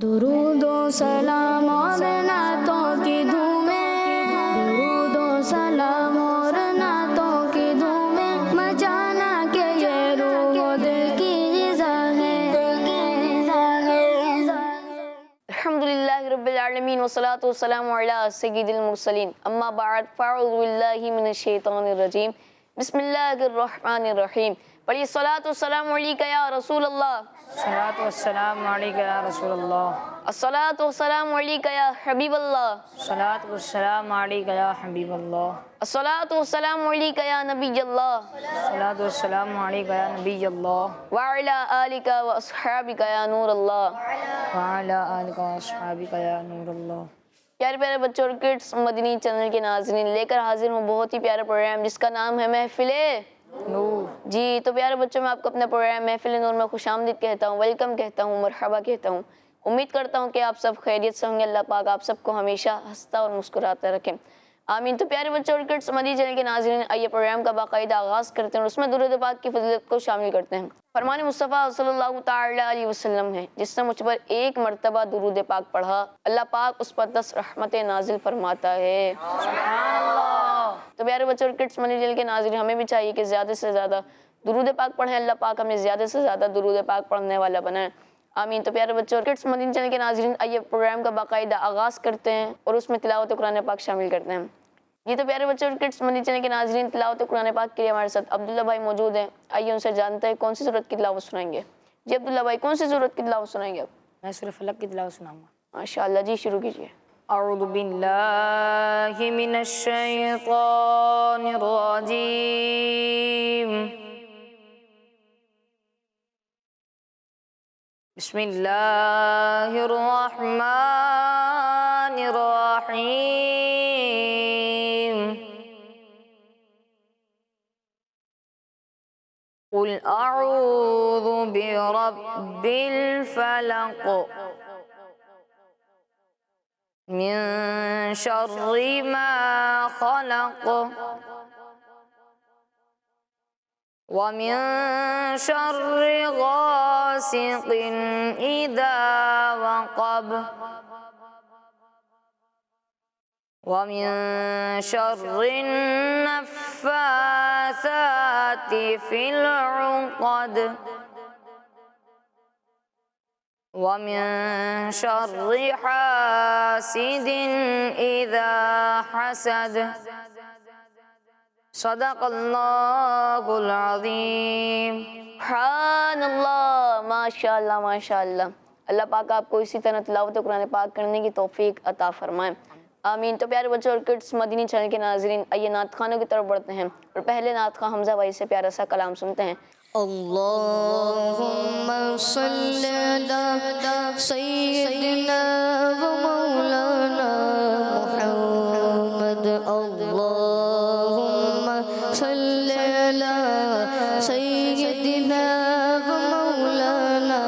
درود و سلام اور نعتوں کی دھومیں، درود و سلام اور نعتوں کی دھومیں، مچانا کہ یہ روح و دل کی غذا ہے۔ الحمدللہ رب العالمین والصلاة والسلام علی سید المرسلین، اما بعد فاعوذ باللہ من الشیطان الرجیم، بسم اللہ الرحمن الرحیم۔ پڑھیے الصلاۃ والسلام علیک یا رسول اللہ، الصلاۃ والسلام علیک یا رسول اللہ، الصلاۃ والسلام علیک یا حبیب اللہ، الصلاۃ والسلام علیک یا حبیب اللہ، الصلاۃ والسلام علیک یا نبی اللہ، الصلاۃ والسلام علیک یا نبی اللہ، وعلی آلک واصحابک یا نور اللہ۔ وعلی آلک واصحابک یا نور اللہ۔ پیارے پیارے بچوں اور کڈس، مدنی چینل کے ناظرین، لے کر حاضر ہوں بہت ہی پیارا پروگرام جس کا نام ہے محفل نور۔ جی تو پیارے بچوں، میں آپ کو اپنا پروگرام محفل نور میں خوش آمدید کہتا ہوں، ویلکم کہتا ہوں، مرحبا کہتا ہوں۔ امید کرتا ہوں کہ آپ سب خیریت سے ہوں گے، اللہ پاک آپ سب کو ہمیشہ ہنستا اور مسکراتا رکھے، آمین۔ تو پیارے بچوں اور کڈس، مدنی چینل کے ناظرین، آئیے پروگرام کا باقاعدہ آغاز کرتے ہیں اور اس میں درود پاک کی فضیلت کو شامل کرتے ہیں۔ فرمان مصطفیٰ صلی اللہ تعالی علیہ وسلم ہے، جس نے مجھ پر ایک مرتبہ درود پاک پڑھا، اللہ پاک اس پر 10 رحمتیں نازل فرماتا ہے۔ تو پیارے بچوں اور کڈس، مدنی چینل کے ناظرین، ہمیں بھی چاہیے کہ زیادہ سے زیادہ درود پاک پڑھیں، اللہ پاک ہمیں زیادہ سے زیادہ درود پاک پڑھنے والا بنائیں، آمین۔ تو پیارے بچوں اور کڈس، مدنی چینل کے ناظرین، آئیے پروگرام کا باقاعدہ آغاز کرتے ہیں اور اس میں تلاوت قرآن پاک شامل کرتے ہیں۔ یہ تو پیارے بچوں اور کڈس، مدنی چینل کے ناظرین، تلاوت قرآن پاک کے لیے ہمارے ساتھ عبداللہ بھائی موجود ہیں، آئیے ان سے جانتے ہیں کون سی سورت کی تلاوت سنائیں گے۔ جی عبداللہ بھائی، کون سی سورت کی تلاوت سنائیں گے آپ؟ میں سورہ فلق کی تلاوت سناؤں گا۔ ماشاءاللہ، جی شروع کیجیے۔ اعوذ باللہ من الشیطان الرجیم، بسم اللہ الرحمن الرحیم، قل اعوذ برب الفلق من شر ما خلق ومن شر غاسق إذا وقب ومن شر النفاثات في العقد ومن شر حاسد إذا حسد، صدق اللہ العظیم۔ سبحان اللہ، ماشاءاللہ ماشاءاللہ۔ اللہ پاک آپ کو اسی طرح تلاوت قرآن پاک کرنے کی توفیق عطا فرمائے، آمین۔ تو پیارے بچوں اور کڈس، مدنی چینل کے ناظرین، آئیے نعت خوانوں کی طرف بڑھتے ہیں اور پہلے نعت خواں حمزہ بھائی سے پیارا سا کلام سنتے ہیں۔ اللہم صلی علی سیدنا و مولانا محمد، اللہم صلی علی سیدنا و مولانا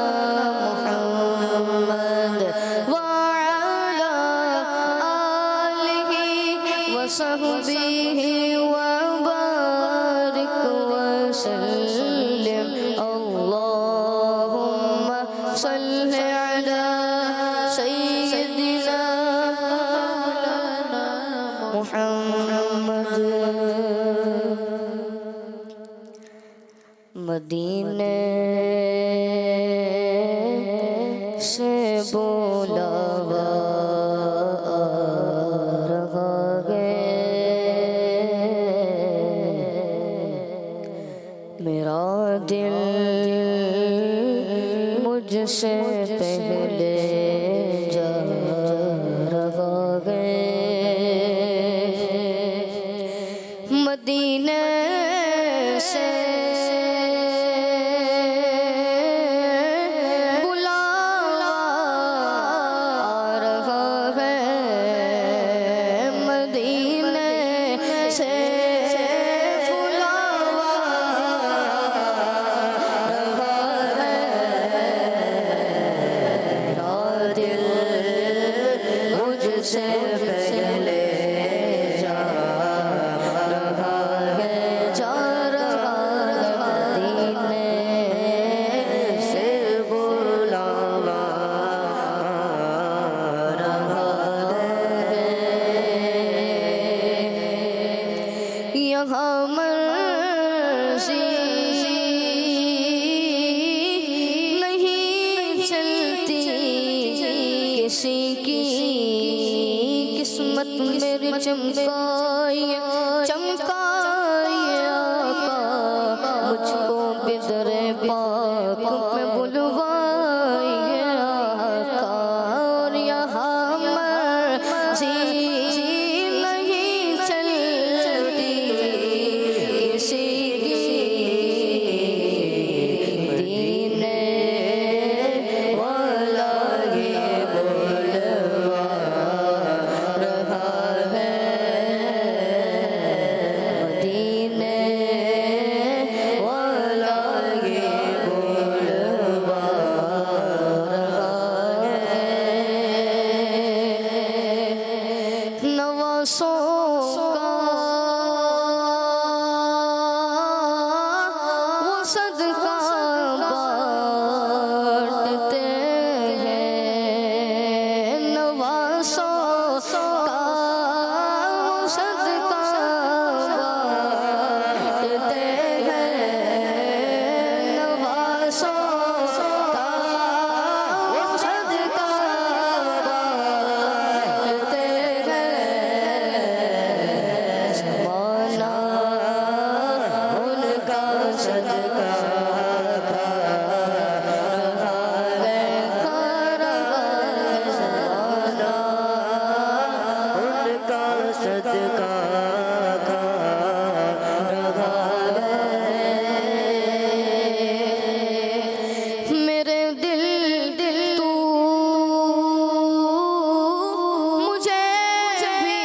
محمد وعلی آلہ وصحبہ وبارک وسلم، اللہم صلی علی سیدنا محمد۔ مدینے سے بولاوا آ رہا ہے، میرا دل مجھ سے پہلے جا رہا ہے، مدینے سے بلاوا آ رہا کسی کی قسمت میری چمکائیے چمکائیے آقا مجھ کو بدر پاک میں بلوائیے آقا اور یہاں مرضی نہیں چلتی کسی کی دین والا یہ بلوا رہا ہے دین والا یہ بلوا رہا ہے نواسوں کا وہ صدقہ بانٹتے ہیں نواسوں کا وہ صدقہ بانٹتے ہیں نواسوں کا وہ صدقہ بانٹتے ہیں زمانہ ان کا صدقہ کھا رہا ہے زمانہ ان کا صدقہ کھا رہا ہے میرے دل تو مجھے بھی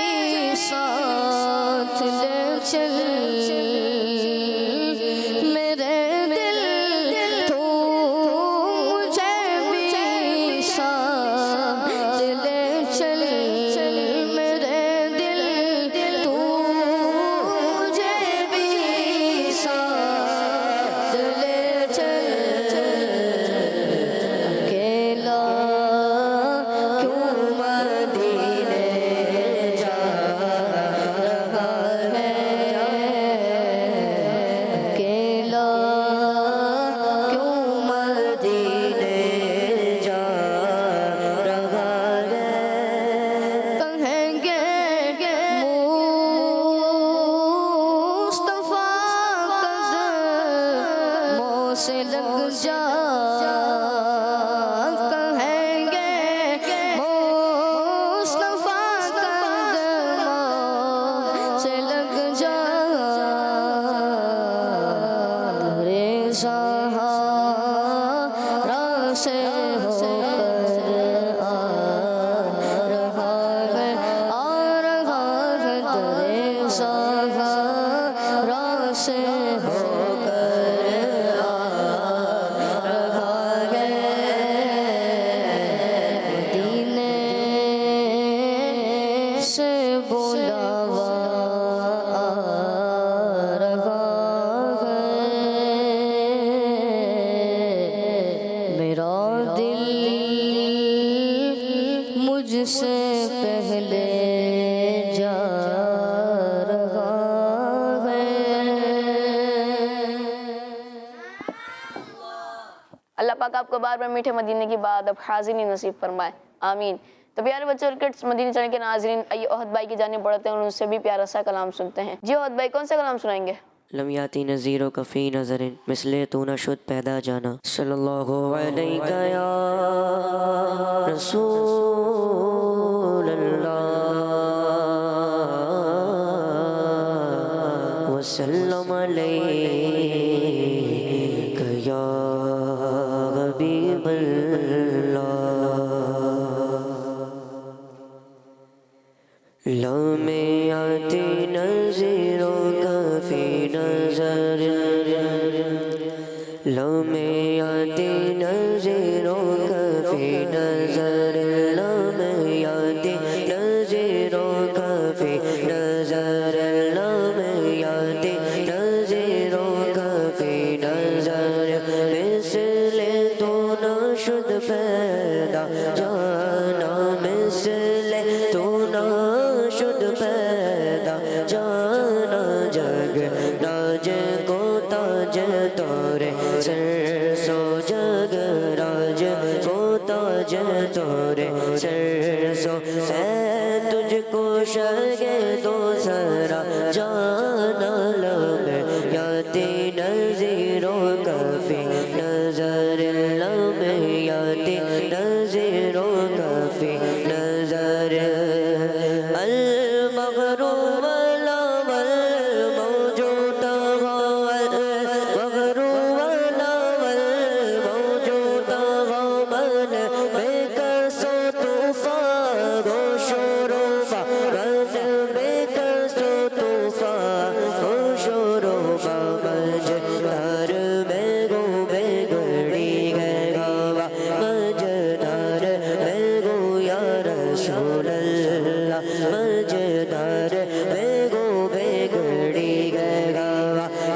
ساتھ لے چل میرے دل تو مجھے بھی ساتھ لے چل میرے دل تو مجھے بھی ساتھ لے چل اکیلا کیوں مدینے جا رہا ہے اکیلا کیوں مدینے جا رہا ہے کہیں گے مصطفیٰ قدموں سے لگ جا کہیں گے مصطفیٰ قدموں سے لگ جا درے سہارا سے ہو کر آ رہا ہے درے سہارا سے ہو کر آ رہا ہے مدینے سے بلاوا آ رہا ہے میرا دل مجھ سے پہلے جا رہا ہے اللہ پاک آپ کو بار بار میٹھے مدینے کی بات اب حاضری نصیب فرمائے آمین۔ تو پیارے بچوں اور کڈس مدینے چینل کے ناظرین آئیے احد بھائی کی جانب بڑھتے ہیں اور ان سے بھی پیارا سا کلام سنتے ہیں۔ جی احد بھائی کون سا کلام سنائیں گے؟ لم یاتی نذیر کا فی نظر مثل تو نہ شد پیدا جانا صلی اللہ علیہ یا رسول اللہ وسلم علیہ یا حبیب اللہ لم یاتی نذیروں کا فی نظر لم یاتی نذیروں کا فی نظر لم یاتی نذیروں کا فی نظر لم یاتی نذیروں کا فی نظر مثل تو نہ شد پیدا تورے سرسو ہے تجھ کو شگے دوسرا جانا لمے یاتی نظیروں کفی نظر لمے یاتی نظیروں کفی نظر المغروب مجدار بیگو بیگڑی گیا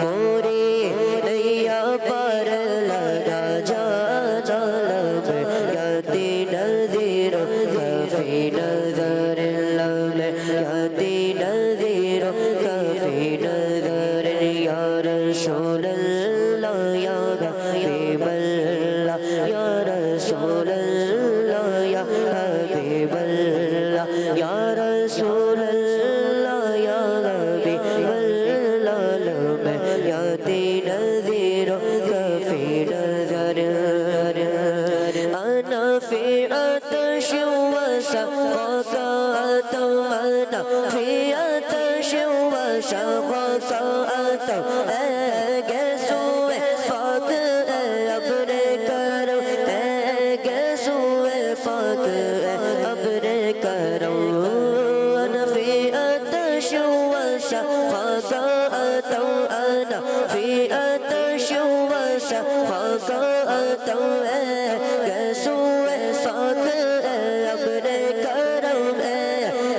موری نیا پر لگا جا لب یاتی نظیر کفی نظر لب یاتی نظیر کفی نظر یا رسول اللہ یا حبیب اللہ یا رسول اللہ یا حبیب اللہ یا رسول اللہ یا حبیب اللہ لمے یاتی نظیر کفی نظر انا فی عطش وسقاک انا فی عطش وسقاک اے گیسوئے فاک اے ابر کرم اے گیسوئے فاک اے ابر کرم انا فی عطش وسقاک انا فی عطش وسقاک اے گیسوئے فاک اے ابر کرم اے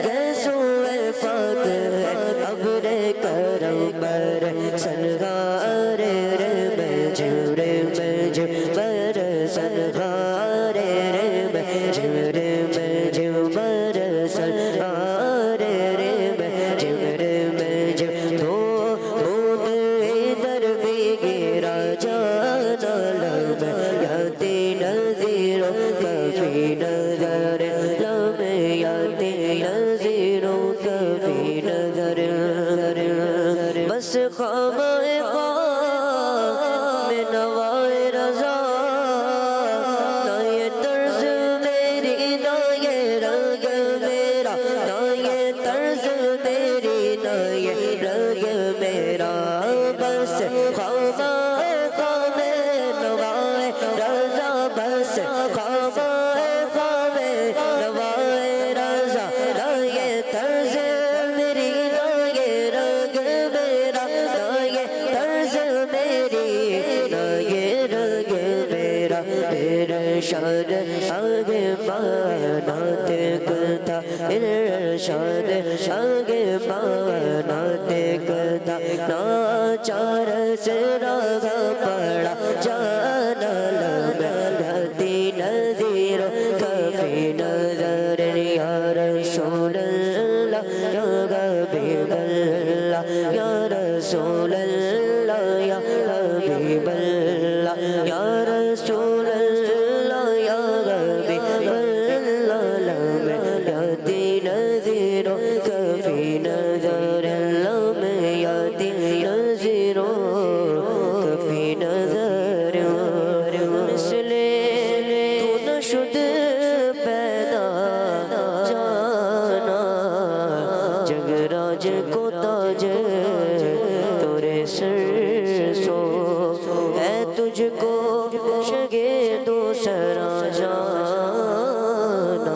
گیسوئے فاک اے ابر کرم بر سنگار مجر مجبر سنگار مجر مجبر سنگار مجر مجب تو بود ادھر بھی گرا جانا لب یاتی نظیر کفی نظر لب یاتی نظیر کفی نظر بس خواب میں نوائے رضا نہ یہ طرز میری نہ یہ رنگ میرا نہ یہ طرز میری نہ یہ رنگ میرا بس خواب میں نوائے رضا بس خواب میں نوائے رضا نہ یہ طرز میری نہ یہ رنگ میرا نہ یہ طرز میری نہ یہ رنگ میرا ارشاد آگے پانا دیکھتا ارشاد آگے پانا دیکھتا ناچار سے راگا پڑا جانا لگا یاتی نظیر کفی نظر یا رسول اللہ یا حبیب اللہ یا رسول اللہ یا حبیب اللہ یا رسول اللہ یا حبیب اللہ لمے یاتی نظیر کفی نظر لمے یاتی نظیر کفی نظر مثل تو نشد پیدا جانا جگ راج کو تاج تورے سر سو ہے تجھ کو شگے دوسرا جانا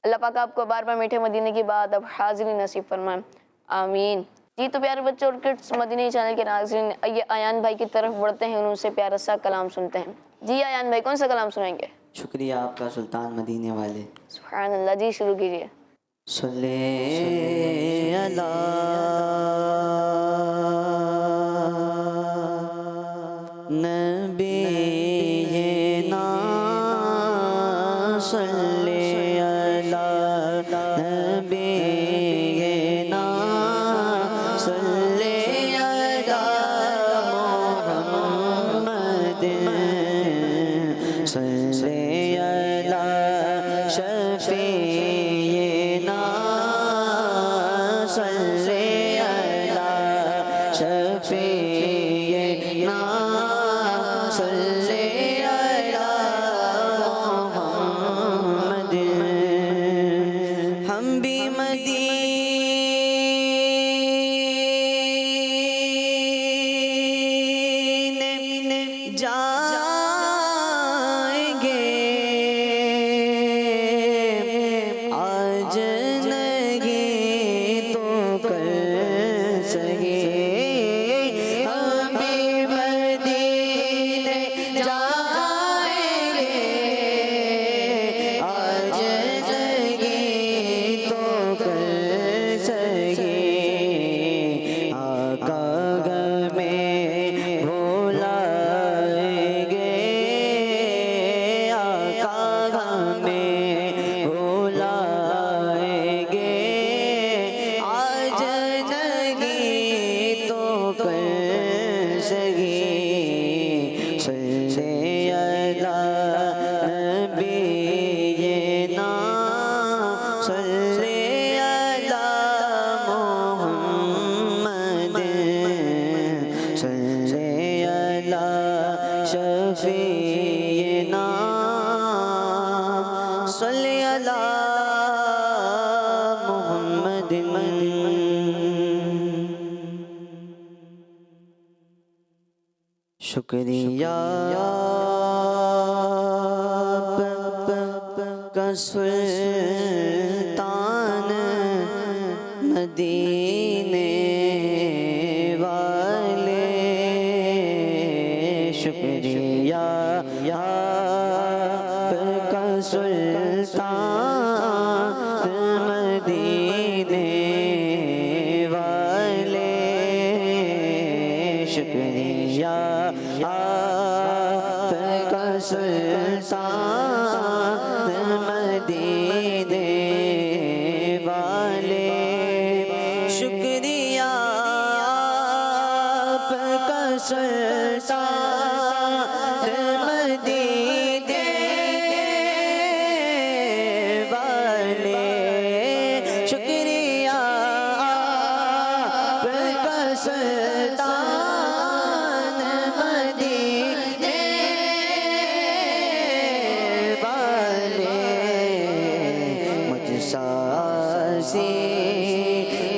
اللہ پاک آپ کو بار بار میٹھے مدینے کی بات اب حاضری نصیب فرمائیں آمین۔ جی تو پیارے بچوں اور کڈس مدینی چینل کے ناظرین آئیے ایان بھائی کی طرف بڑھتے ہیں، ان سے پیارا سا کلام سنتے ہیں۔ جی ایان بھائی کون سا کلام سنائیں گے؟ شکریہ آپ کا سلطان مدینے والے۔ سبحان اللہ، جی شروع کیجئے۔ صلی اللہ نبینا صلی اللہ نبینا صلی اللہ محمد زینا صلی علی محمد شکریہ آپ کا سلطان مدینے والے شکریہ آپ کا سلطان مدینے والے شکریہ آپ کا سلطان مدینے والے شکریہ آپ کا سلطان مدینے والے شکریہ آپ کا سلطان مدینے والے مجھ ساسی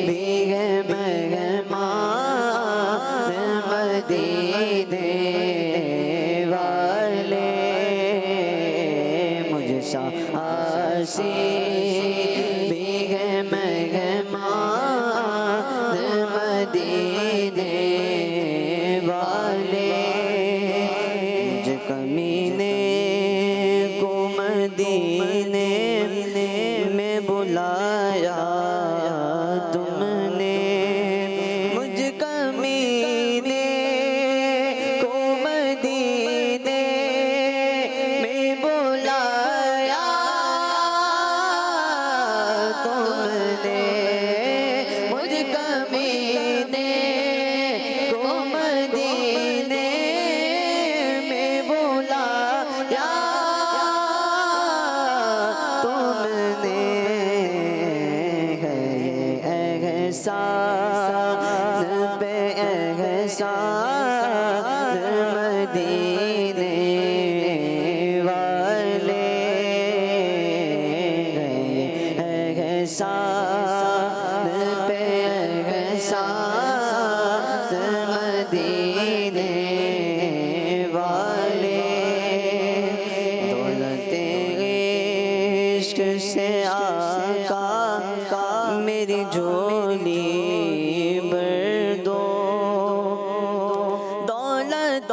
بھی ہے مہمان مدینے والے مجھ ساسی بھی ہے مہمان مدینے والے مجھ کمینے کو مدینے میں بلایا تم نے مجھ کمینے کو مدینے میں بلایا تم نے مجھ کمینے کو مدینے میں بلایا تم نے احسان پہ احسان مدینے والے احسان پہ احسان مدینے والے دولت عشق سے آقا میری جھولی بھر دو دولت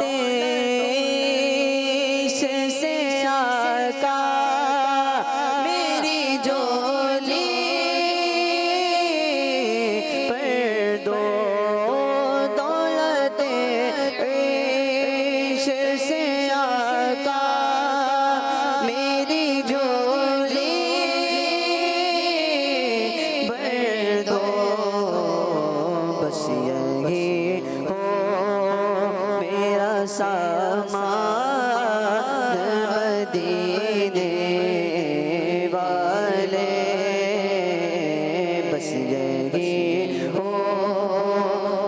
عشق سے آقا میری جھولی بھر دو دولت عشق سے آقا میری جھولی بھر دو بس یہی ہو میرا سامان مدینے والے بس یہی ہو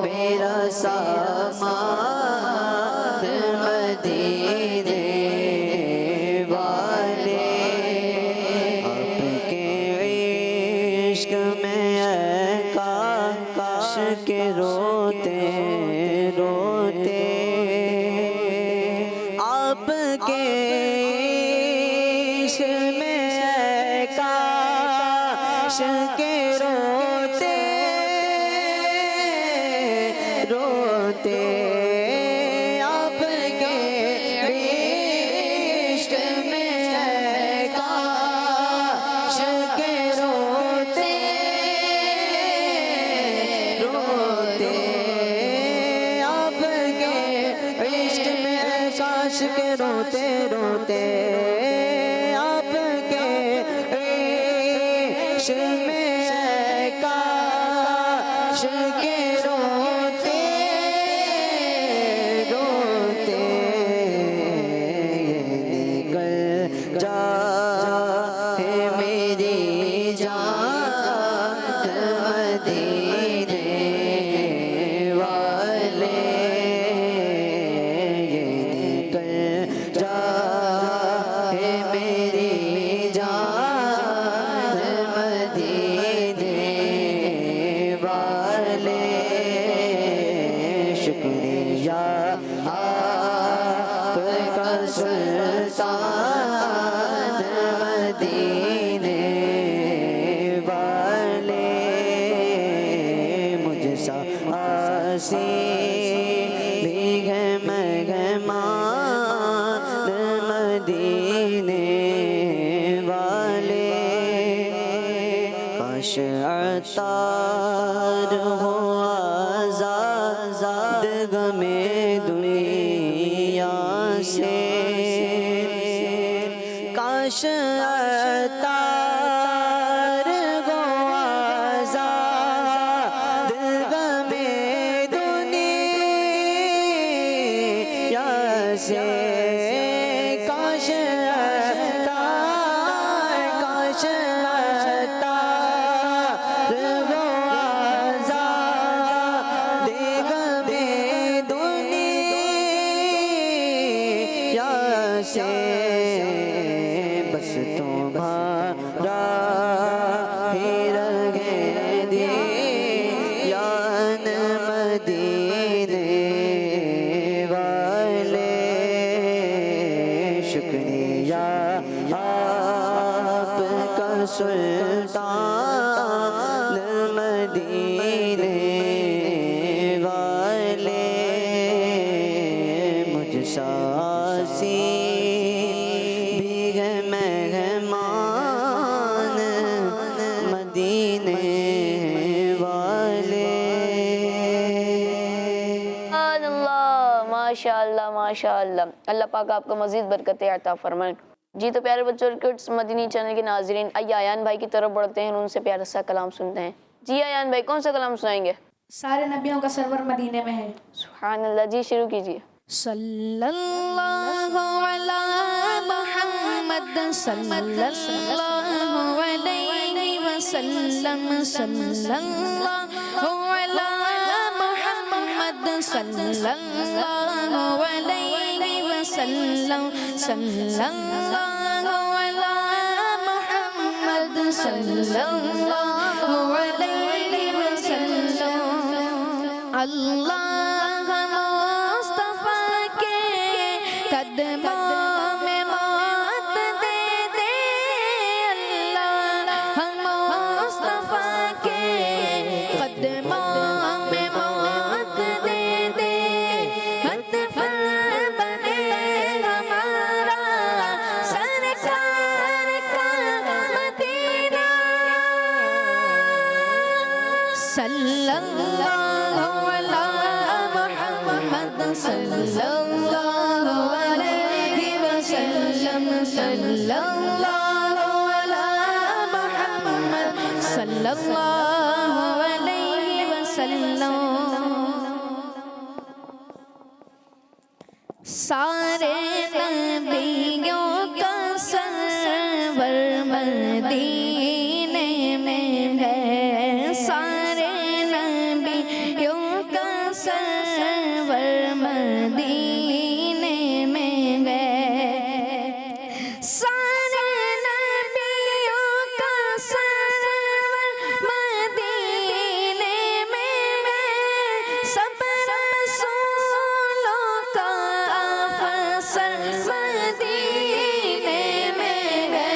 میرا سامان مدینے والے آپ کے عشق میں کاش کے روتے روتے آپ کے عشق میں کاش کے روتے روتے آپ کے عشق میں کاش کے روتے روتے آپ کے عشق میں کاش کے روتے روتے آپ کے عشق میں کاش کے روتے روتے نکل جائے میری جان مدینے والے نکل جائے سلطان مدینے والے مجھ سا آسی بھی ہے مہمان مدینے والے کاش عطار ہو آزاد غم دنیا سے کاش عطار ہو آزاد غم دنیا سے کاش عطار کاش عطار ہو آزاد غم دنیا سے بس تمہارا ہی رہے دیان مدینے والے شکریہ آپ کا سلطان مدینے والے مجھ ساسی بھی ہے مہمان مدینے والے سبحان اللہ، ماشاء اللہ ماشاء اللہ، اللہ پاک آپ کو مزید برکتیں عطا فرمائیں۔ جی تو پیارے بچوں اور کڈس مدنی چینل کے ناظرین، آئیے ایان بھائی کی طرف بڑھتے ہیں اور ان سے پیارا سا کلام سنتے ہیں۔ جی ایان بھائی کون سا کلام سنائیں گے؟ سارے نبیوں کا سرور مدینے میں ہے۔ سبحان اللہ، جی شروع کیجیے۔ صلی اللہ علی محمد صلی اللہ علیہ وسلم صلی اللہ علی محمد صلی اللہ علیہ وسلم صلی اللہ علی محمد صلی اللہ علیہ وسلم اللہ قدموں میں موت دے دے اللہ ہم مصطفیٰ کے قدموں میں موت دے دے مدفن بنے ہمارا سرکار کا مدینہ صلی اللہ علی محمد صلی اللہ علیہ وسلم صلی اللہ علی محمد صلی اللہ علیہ وسلم سارے نبیوں کا سرور مدینے میں ہے سارے نبیوں کا سرور مدینے میں ہے سارے نبیوں کا سرور مدینے میں ہے سب رسولوں کا افسر مدینے میں ہے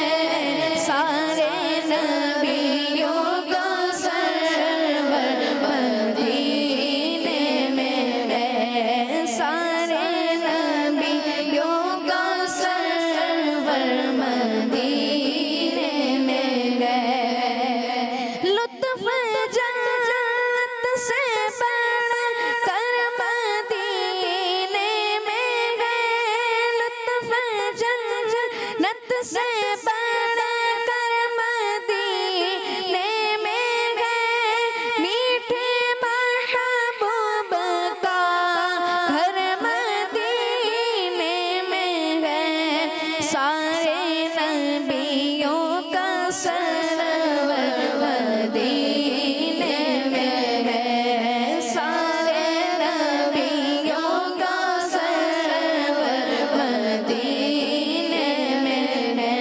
سارے نبیوں کا سرور مدینے میں ہے سارے نبیوں کا سرور مدینے میں ہے لطف جنت سے بڑھ کر مدینے میں ہے لطف جنت سے بڑھ کر مدینے میں ہے میٹھے محبوب کا گھر مدینے میں ہے سارے نبیوں کا سرور مدینے میں ہے سارے نبیوں کا سرور مدینے میں ہے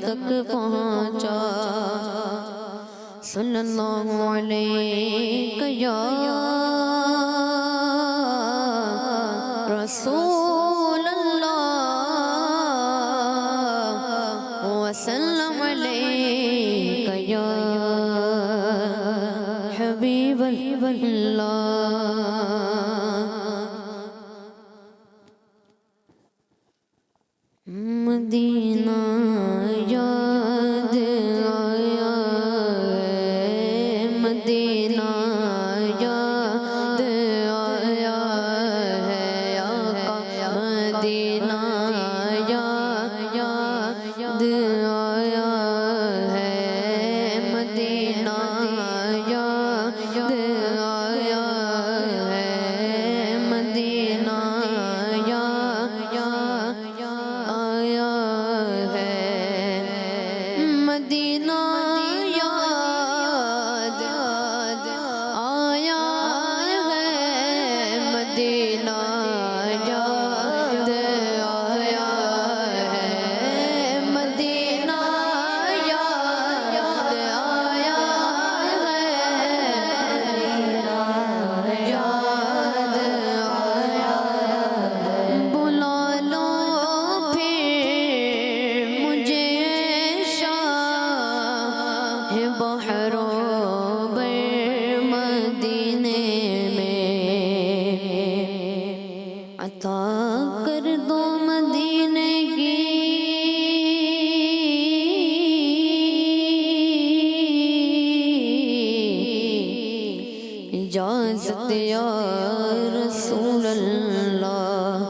تک پہنچا صلی اللہ علیہ یا رسول اللہ وسلم علیہ یا حبیب اللہ مدینہ یاد آیا ہے مدینہ یاد آیا ہے آقا مدینہ یاد آیا ہے مدینہ یاد آیا ہے مدینہ آیا ہے مدینہ یاد آیا ہے مدینہ یاد آیا ہے مدینہ یاد آیا ہے یاد آیا بلا لو پھر مجھے شاہ بحر و بر مدینے میں عطا کر دو مدینے کی اجازت یا رسول اللہ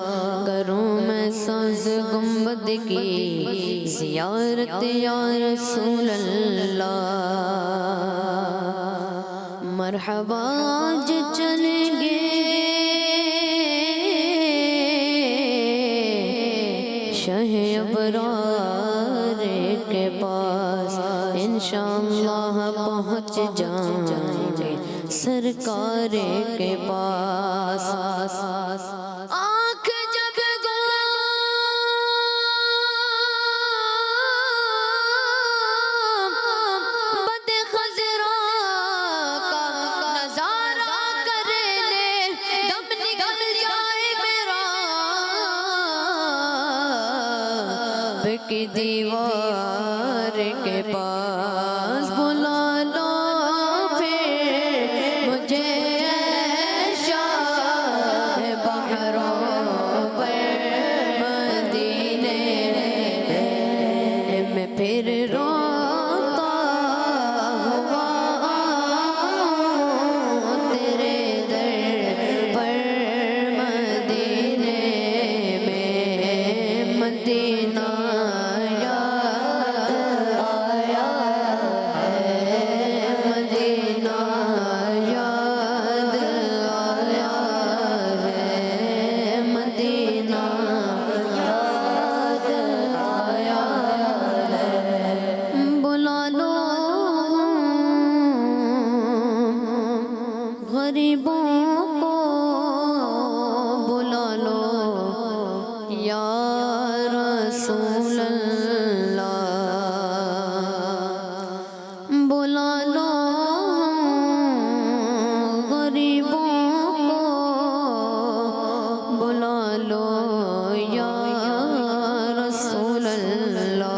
کروں میں ساز گنبد کی زیارت یا رسول اللہ مرحبا آج چلیں گے شہ ابرار کے پاس انشاءاللہ پہنچ جائیں گے سرکار کے پاس آنکھ جب بد خضرا کا نظارہ کر لے دم نکل جائے میرا کی دیوار کے پاس بلا لو پھر مجھے شاہ بحر و بر مدینے میں پھر روتا ہوا آؤں تیرے در پر مدینے میں مدینہ غریبوں کو بلا لو یا رسول اللہ بلا لو غریبوں کو بلا لو یا رسول اللہ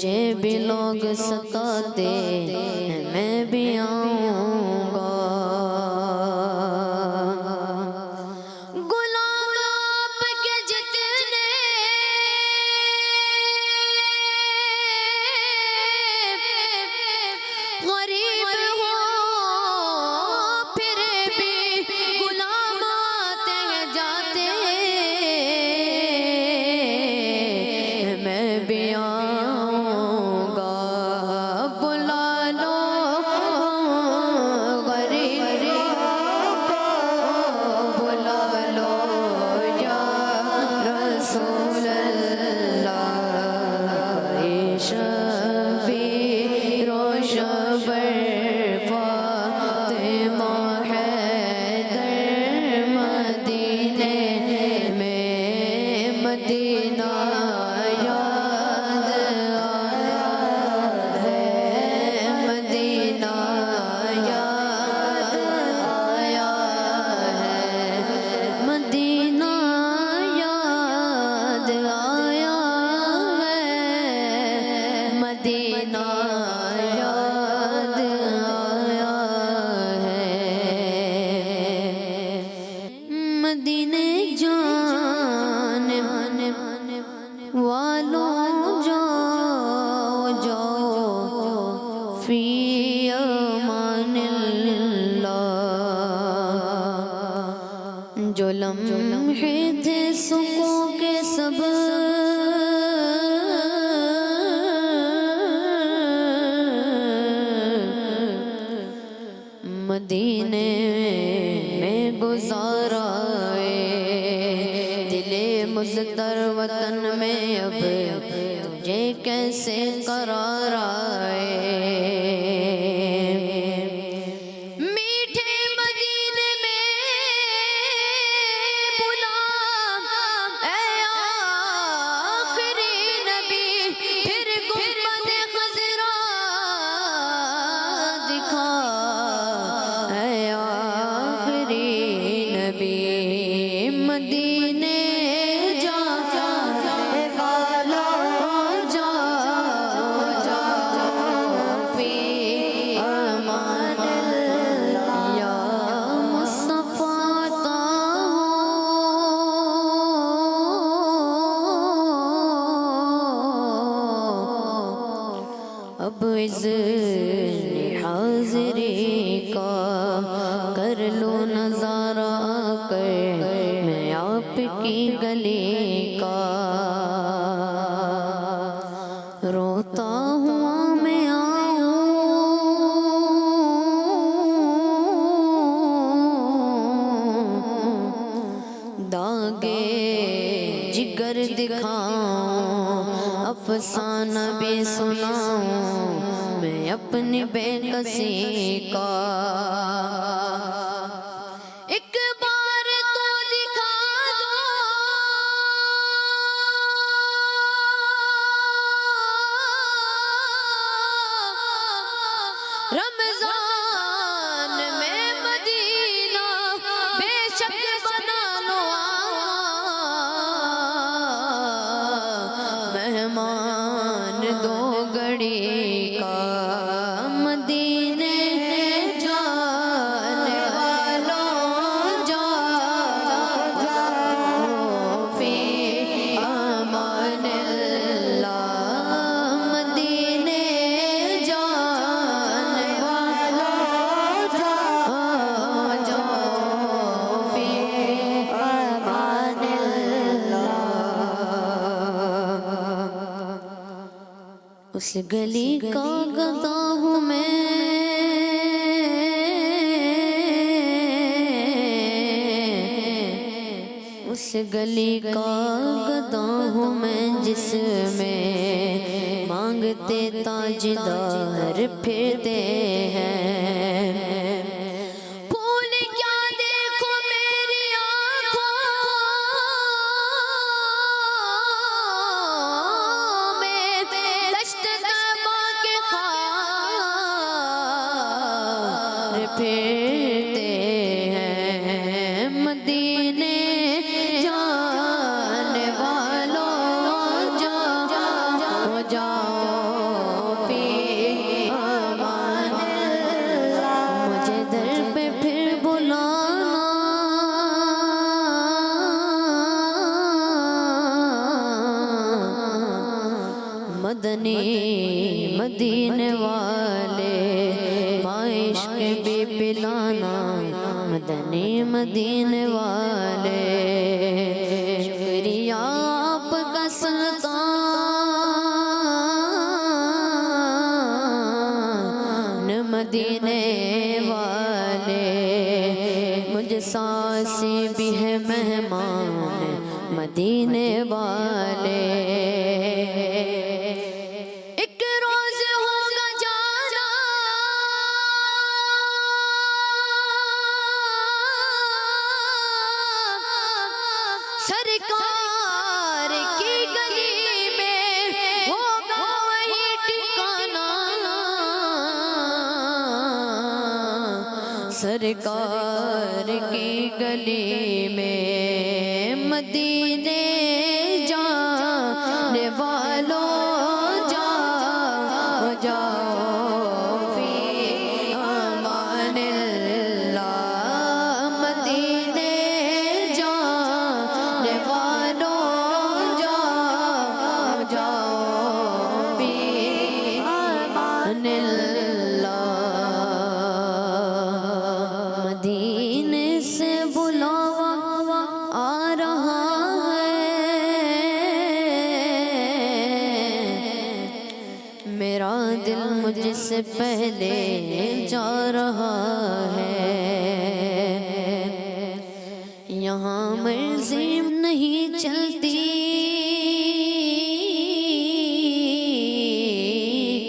مجھے بھی لوگ ستاتے ہیں میں بھی آؤں گا غلام آپ کے جتنے غریب ہو پھر بھی غلام آتے ہیں جاتے ہیں میں بھی آؤں گا بلا لو غریب بلا لو یا رسول اللہ شبیر و شبر فاطمہ حیدر مدینے میں مدینہ یاد آیا ہے مدینہ یاد آیا ہے مدینہ یاد آیا ہے مدینہ یاد آیا ہے مدینے جان والوں جاؤ جاؤ فی امان اللہ جو لمحے تھے سکوں کے سب مدینے میں گزارا دل مزدر وطن میں اب تجھے کیسے قرار آئے میٹھے مدینے میں بلا اے آخری نبی پھر گنبد خضرا دکھا اے آخری نبی مدینے جا والا جا فی امان اللہ یا مصطفیٰ اب اذن حاضری کا کر لو نظارہ کر میں آپ کی گلی کا روتا ہوا میں آؤں داغے جگر دکھاؤں افسانہ بھی سناؤں میں اپنی بے کسی کا ایک بار تو دکھا دو رمضان میں مدینہ بے شک بنا لو مہمان دو گھڑی کا مدینے جانے والوں جاؤ فی امان اللہ مدینے جانے والوں جاؤ فی امان اللہ اس گلی کا گدا ہوں میں اس گلی کا گدا ہوں میں جس میں مانگتے تاجدار پھرتے ہیں پھول کیا دیکھو میری آنکھوں میں دشت دبا کے خار پھرتے ہیں مدینے جانے والوں جاؤ مدنی مدینے والے عشق بھی پلانا مدنی مدینے والے شکریہ آپ کا سلطان مدینے والے مجھ ساسی بھی ہے مہمان مدینے والے ایک روز ہوگا جانا سرکار کی گلی میں ہوگا وہی ٹھکانا سرکار کی گلی میں مدینے جانے والوں جاؤ فی امان اللہ مدینے جانے والوں جاؤ فی امان اللہ مدینے سے بلاوا آ رہا میرا دل مجھ سے پہلے جا رہا ہے یہاں مرضی نہیں چلتی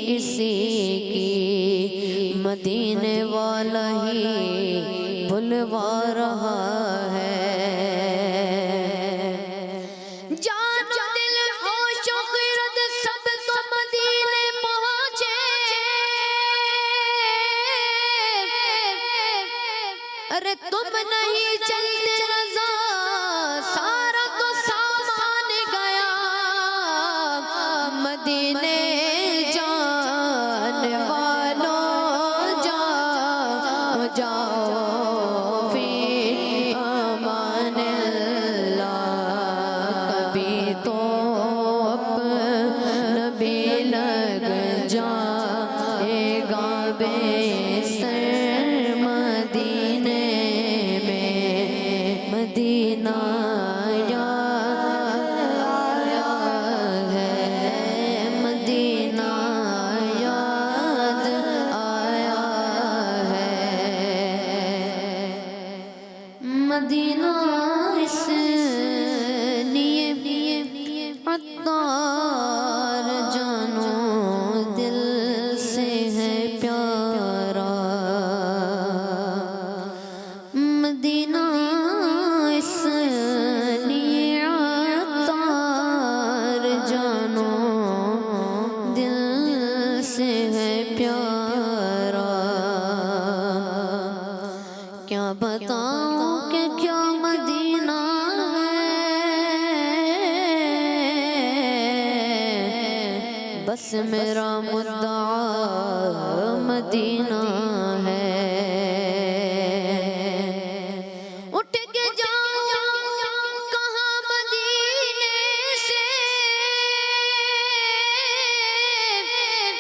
کسی کی مدینے والا ہی بلوا رہا ہے ارے تم نہیں چلتے رضا سارا تو سامان گیا مدینے جانے والوں جاؤ فی امان اللہ کبھی تو اپنا بھی لگ جائے گا بے سر مدینہ یاد ہے مدینہ یاد آیا ہے مدینہ اس لیے عطار جانو دل سے ہے پیارا مدینہ کیا بتاؤں کہ کیا مدینہ ہے بس میرا مدعا مدینہ ہے اٹھ کے جاؤں کہاں مدینے سے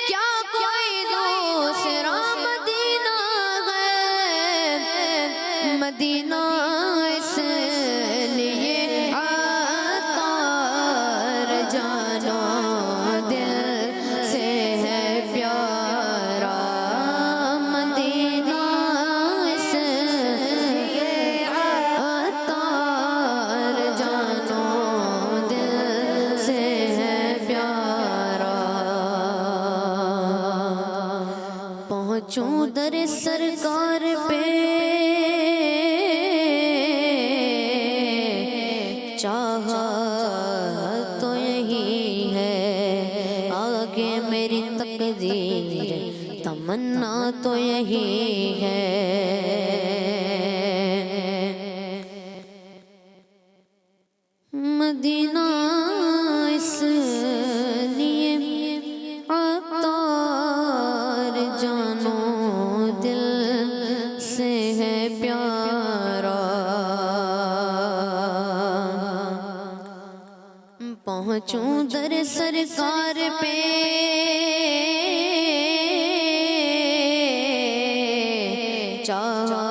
کیا کوئی دوسرا مدینہ مدینہ اس لیے عطار جانو دل سے ہے پیارا مدینہ اس لیے عطار جانو دل سے ہے پیارا پہنچوں در سرکار پہ چاہا تو یہی ہے آگے میری تقدیر تمنا تو یہی ہے مدینہ اس لیے عطار جانو دل سے ہے پیارا پہنچوں در سرکار پہ چاہا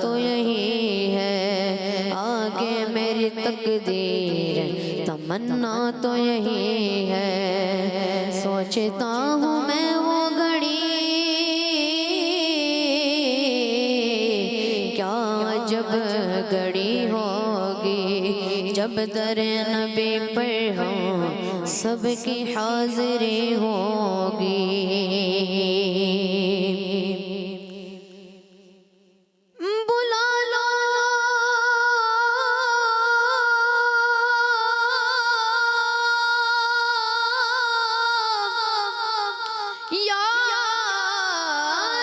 تو یہی ہے آگے میری تقدیر تمنا تو یہی ہے سوچتا ہوں میں وہ گھڑی کیا جب گھڑی ہوگی جب در نبی پر ہوں سب کی حاضری ہوگی بلا لو یا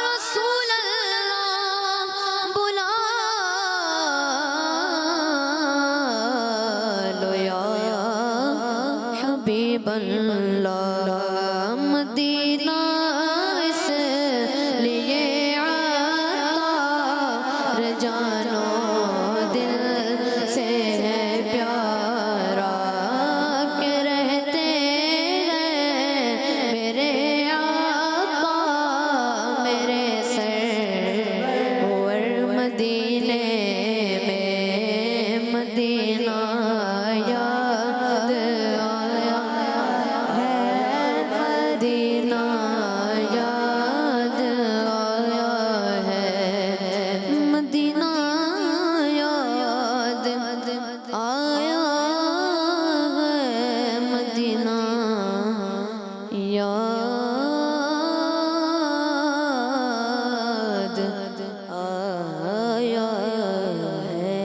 رسول اللہ بلا لو یا حبیب اللہ مدینہ اس لیے عطار جانو دل سے ہے پیارا کہ رہتے ہیں میرے آقا میرے سرور مدینے میں مدینہ یاد آیا ہے مدینہ یاد آیا ہے مدینہ یاد آیا ہے مدینہ یاد آیا ہے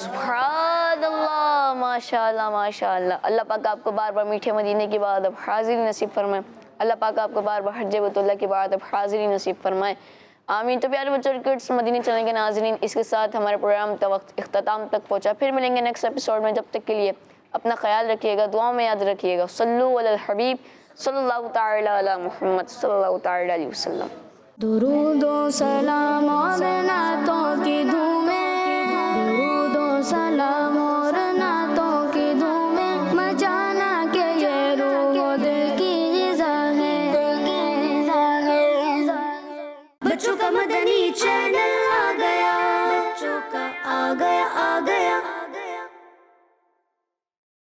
سبحان اللہ ماشاء اللہ ماشاء اللہ. اللہ پاک آپ کو بار بار میٹھے مدینے کی بعد اب حاضری نصیب فرمائے. اللہ پاک آپ کو بار بار حج بیت اللہ کی بعد اب حاضری نصیب فرمائے. آمین. تو پیارے بچوں کڈس مدینہ چینل کے ناظرین اس کے ساتھ ہمارے پروگرام کا وقت اختتام تک پہنچا. پھر ملیں گے نیکسٹ ایپیسوڈ میں. جب تک کے لیے اپنا خیال رکھیے گا دعاؤں میں یاد رکھیے گا. صلو علی الحبیب صلی اللہ تعالی علی محمد صلی اللہ تعالی علیہ وسلم. درود و سلام اور نعتوں کی دھومیں درود و سلام اور نعتوں کی دھومیں مچانا کہ یہ روح و دل کی غذا ہے. بچوں کا مدنی چینل